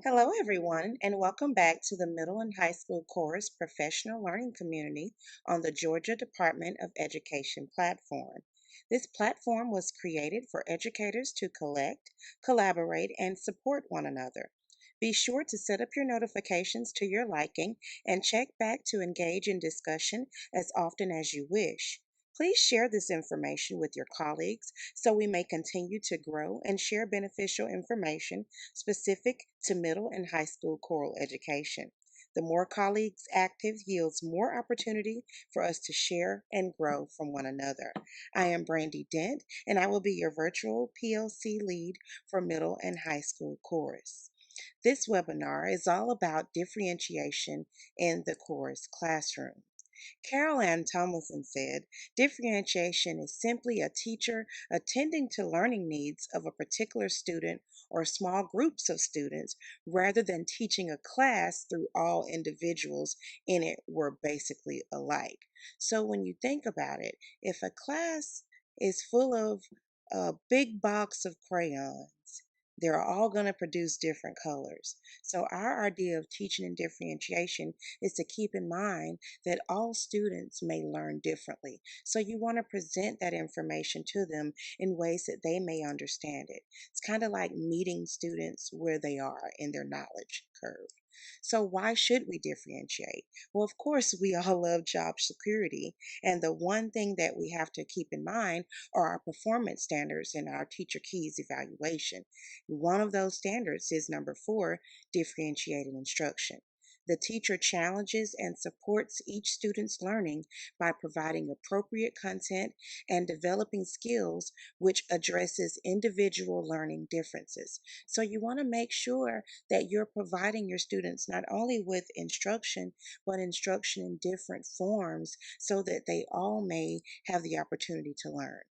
Hello, everyone, and welcome back to the Middle and High School Chorus Professional Learning Community on the Georgia Department of Education platform. This platform was created for educators to collect, collaborate, and support one another. Be sure to set up your notifications to your liking and check back to engage in discussion as often as you wish. Please share this information with your colleagues so we may continue to grow and share beneficial information specific to middle and high school choral education. The more colleagues active yields more opportunity for us to share and grow from one another. I am Brandy Dent, and I will be your virtual PLC lead for middle and high school chorus. This webinar is all about differentiation in the chorus classroom. Carol Ann Tomlinson said, differentiation is simply a teacher attending to learning needs of a particular student or small groups of students rather than teaching a class through all individuals in it were basically alike. So when you think about it, if a class is full of a big box of crayons, they're all going to produce different colors. So, our idea of teaching and differentiation is to keep in mind that all students may learn differently. So you want to present that information to them in ways that they may understand it. It's kind of like meeting students where they are in their knowledge curve. So why should we differentiate? Well, of course, we all love job security. And the one thing that we have to keep in mind are our performance standards in our teacher keys evaluation. One of those standards is number 4, differentiated instruction. The teacher challenges and supports each student's learning by providing appropriate content and developing skills which addresses individual learning differences. So you want to make sure that you're providing your students not only with instruction, but instruction in different forms so that they all may have the opportunity to learn.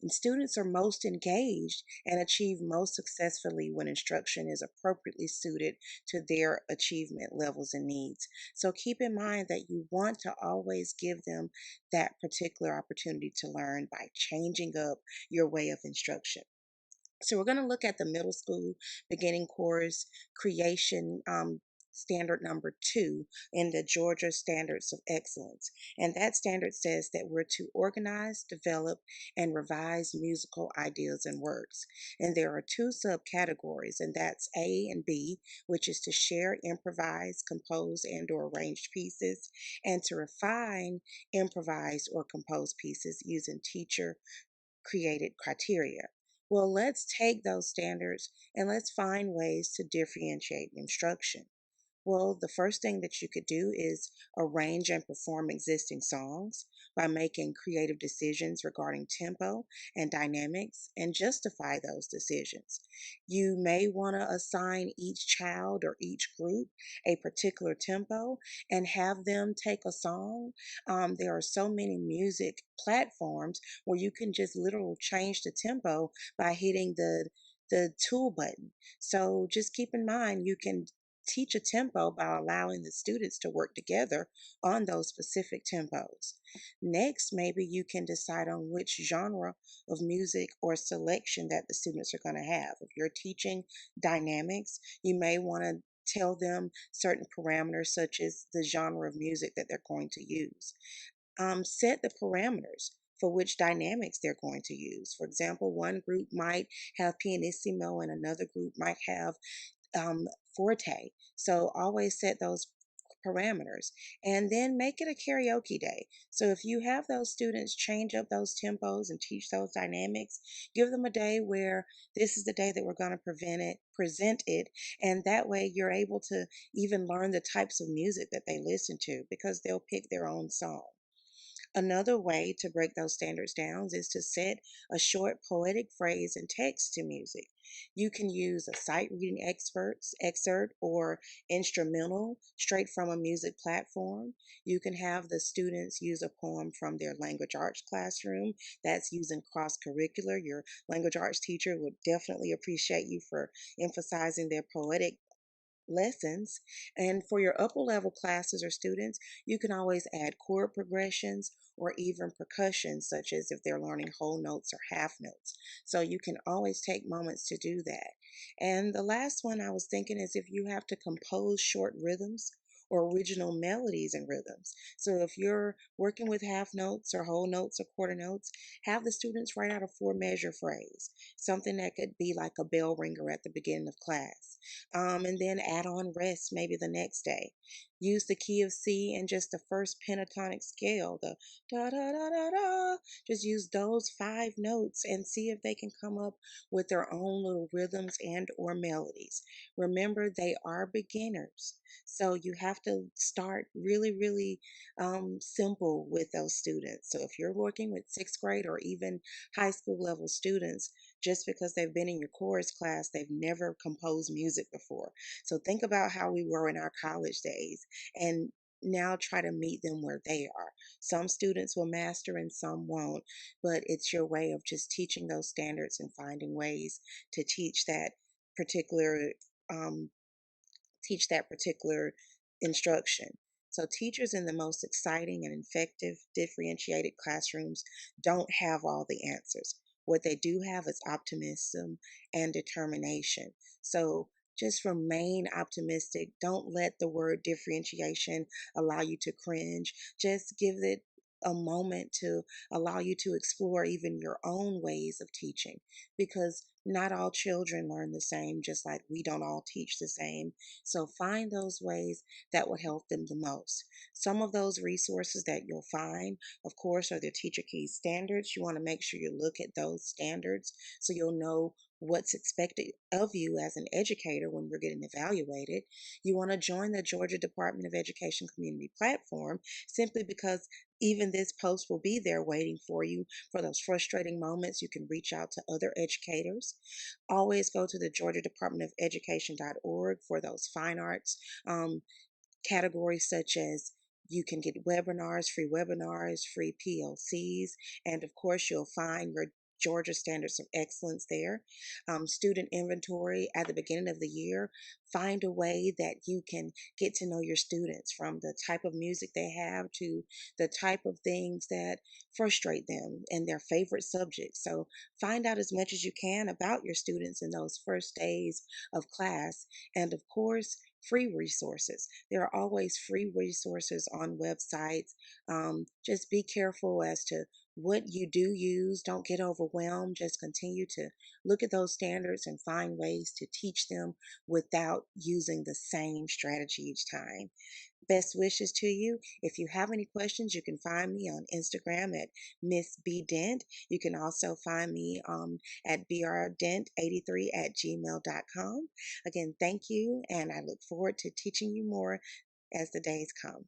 And students are most engaged and achieve most successfully when instruction is appropriately suited to their achievement levels and needs. So keep in mind that you want to always give them that particular opportunity to learn by changing up your way of instruction. So we're going to look at the middle school beginning course creation standard number 2 in the Georgia Standards of Excellence. And that standard says that we're to organize, develop, and revise musical ideas and works. And there are two subcategories, and that's A and B, which is to share, improvise, compose, and or arrange pieces, and to refine, improvise, or compose pieces using teacher created criteria. Well, let's take those standards and let's find ways to differentiate instruction. Well, the first thing that you could do is arrange and perform existing songs by making creative decisions regarding tempo and dynamics and justify those decisions. You may want to assign each child or each group a particular tempo and have them take a song. There are so many music platforms where you can just literally change the tempo by hitting the tool button. So just keep in mind you can teach a tempo by allowing the students to work together on those specific tempos. Next, maybe you can decide on which genre of music or selection that the students are going to have. If you're teaching dynamics, you may want to tell them certain parameters such as the genre of music that they're going to use. Set the parameters for which dynamics they're going to use. For example, one group might have pianissimo and another group might have um, forte. So always set those parameters and then make it a karaoke day. So if you have those students change up those tempos and teach those dynamics, give them a day where this is the day that we're going to present it, and that way you're able to even learn the types of music that they listen to because they'll pick their own song. Another way to break those standards down is to set a short poetic phrase and text to music. You can use a sight reading excerpt or instrumental straight from a music platform. You can have the students use a poem from their language arts classroom. That's using cross curricular. Your language arts teacher would definitely appreciate you for emphasizing their poetic lessons. And for your upper level classes or students, you can always add chord progressions or even percussion, such as if they're learning whole notes or half notes. So you can always take moments to do that. And the last one I was thinking is if you have to compose short rhythms or original melodies and rhythms. So if you're working with half notes or whole notes or quarter notes, have the students write out a four measure phrase, something that could be like a bell ringer at the beginning of class. And then add on rest maybe the next day. Use the key of C and just the first pentatonic scale, the da da da da da. Just use those five notes and see if they can come up with their own little rhythms and or melodies. Remember, they are beginners. So you have to start really, really simple with those students. So if you're working with sixth grade or even high school level students, just because they've been in your chorus class, they've never composed music before. So think about how we were in our college days and now try to meet them where they are. Some students will master and some won't, but it's your way of just teaching those standards and finding ways to particular um, teach that particular instruction. So, teachers in the most exciting and effective differentiated classrooms don't have all the answers. What they do have is optimism and determination. So, just remain optimistic. Don't let the word differentiation allow you to cringe. Just give it a moment to allow you to explore even your own ways of teaching because not all children learn the same, just like we don't all teach the same. So find those ways that will help them the most. Some of those resources that you'll find, of course, are the Teacher Key standards. You want to make sure you look at those standards so you'll know what's expected of you as an educator when you're getting evaluated. You want to join the Georgia Department of Education Community Platform simply because even this post will be there waiting for you for those frustrating moments. You can reach out to other educators. Always go to the Georgia Department of Education.org for those fine arts categories such as you can get webinars, free PLCs, and of course, you'll find your Georgia Standards of Excellence there. Student inventory at the beginning of the year. Find a way that you can get to know your students from the type of music they have to the type of things that frustrate them and their favorite subjects. So find out as much as you can about your students in those first days of class. And of course, free resources. There are always free resources on websites. Just be careful as to what you do use. Don't get overwhelmed. Just continue to look at those standards and find ways to teach them without using the same strategy each time. Best wishes to you. If you have any questions, you can find me on Instagram at Miss B Dent. You can also find me at brdent83 at gmail.com. Again, thank you, and I look forward to teaching you more as the days come.